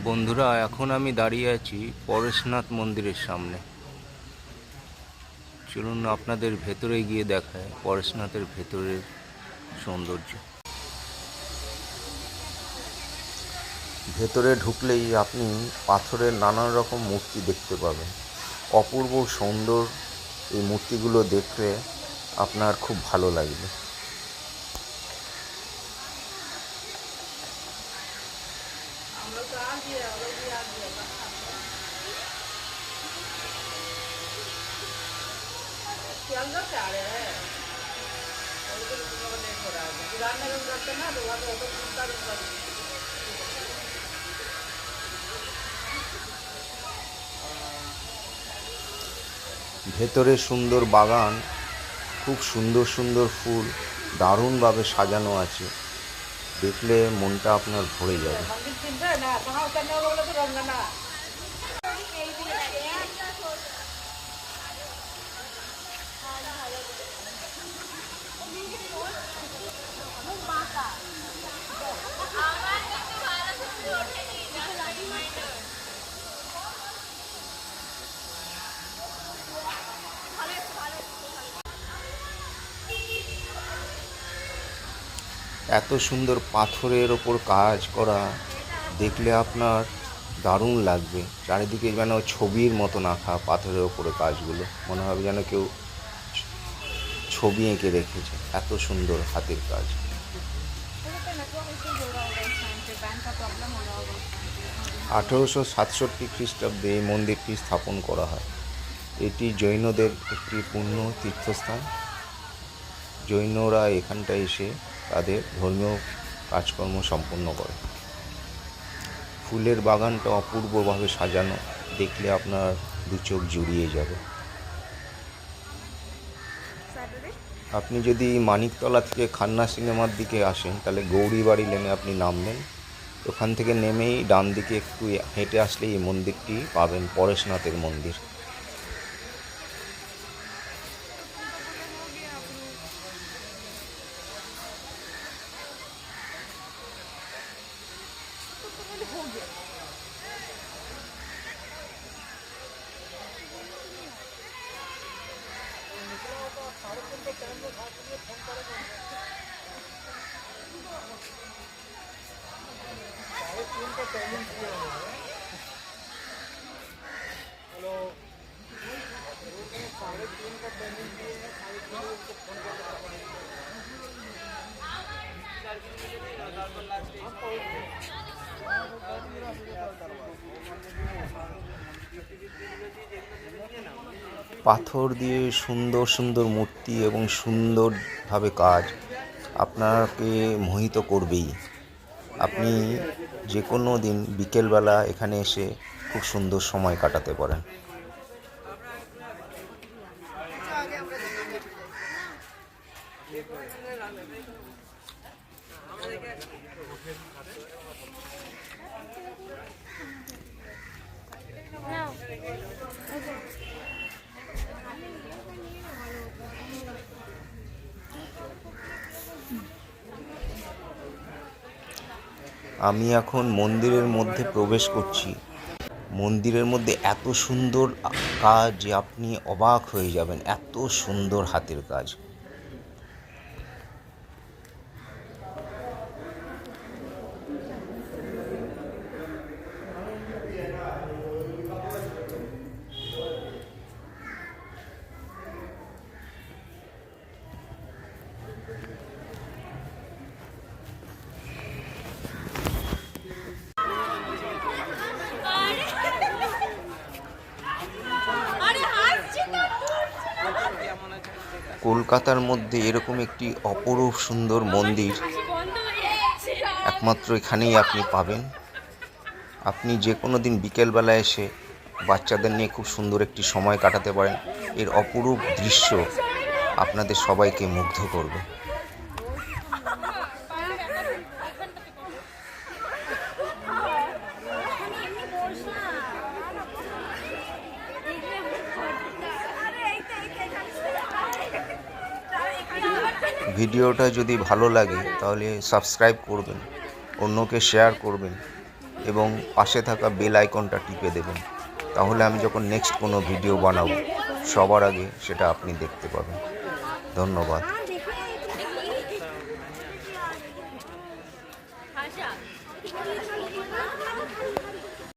বন্ধুরা, এখন আমি দাঁড়িয়ে আছি পরেশনাথ মন্দিরের সামনে। চলুন আপনাদের ভেতরে গিয়ে দেখায় পরেশনাথের ভেতরের সৌন্দর্য। ভেতরে ঢুকলেই আপনি পাথরের নানান রকম মূর্তি দেখতে পাবেন। অপূর্ব সুন্দর এই মূর্তিগুলো দেখলে আপনার খুব ভালো লাগবে। ভেতরে সুন্দর বাগান, খুব সুন্দর সুন্দর ফুল দারুণভাবে সাজানো আছে। দেখলে মনটা আপনার ভরে যাবে। এত সুন্দর পাথরের ওপর কাজ করা দেখলে আপনার দারুণ লাগবে। চারিদিকে যেন ছবির মতন আঁকা পাথরের ওপরে কাজগুলো, মনে হবে যেন কেউ ছবি এঁকে রেখেছে। এত সুন্দর হাতের কাজ। 1867 খ্রিস্টাব্দে এই মন্দিরটি স্থাপন করা হয়। এটি জৈনদের একটি পূণ্য তীর্থস্থান। জৈনরা এখানটায় এসে তাদের ধর্মীয় কাজকর্ম সম্পন্ন করে। ফুলের বাগানটা অপূর্বভাবে সাজানো, দেখলে আপনার দু চোখ জুড়িয়ে যাবে। আপনি যদি মানিকতলা থেকে খান্না সিনেমার দিকে আসেন, তাহলে গৌরীবাড়ি লেনে আপনি নামবেন। ওখান থেকে নেমেই ডান দিকে একটু হেঁটে আসলেই এই মন্দিরটি পাবেন, পরেশনাথের মন্দির। পাথর দিয়ে সুন্দর সুন্দর মূর্তি এবং সুন্দরভাবে কাজ আপনাকে মোহিত করবেই। আপনি যে কোনো দিন বিকেলবেলা এখানে এসে খুব সুন্দর সময় কাটাতে পারেন। আমি এখন মন্দিরের মধ্যে প্রবেশ করছি। মন্দিরের মধ্যে এত সুন্দর কাজ যে আপনি অবাক হয়ে যাবেন, এত সুন্দর হাতের কাজ। কলকাতার মধ্যে এরকম একটি অপরূপ সুন্দর মন্দির একমাত্র এখানেই আপনি পাবেন। আপনি যে কোনো দিন বিকেলবেলা এসে বাচ্চাদের নিয়ে খুব সুন্দর একটি সময় কাটাতে পারেন। এর অপরূপ দৃশ্য আপনাদের সবাইকে মুগ্ধ করবে। ভিডিওটা যদি ভালো লাগে তাহলে সাবস্ক্রাইব করবেন, অন্যকে শেয়ার করবেন এবং পাশে থাকা বেল আইকনটা টিপে দেবেন। তাহলে আমি যখন নেক্সট কোনো ভিডিও বানাবো সবার আগে সেটা আপনি দেখতে পাবেন। ধন্যবাদ।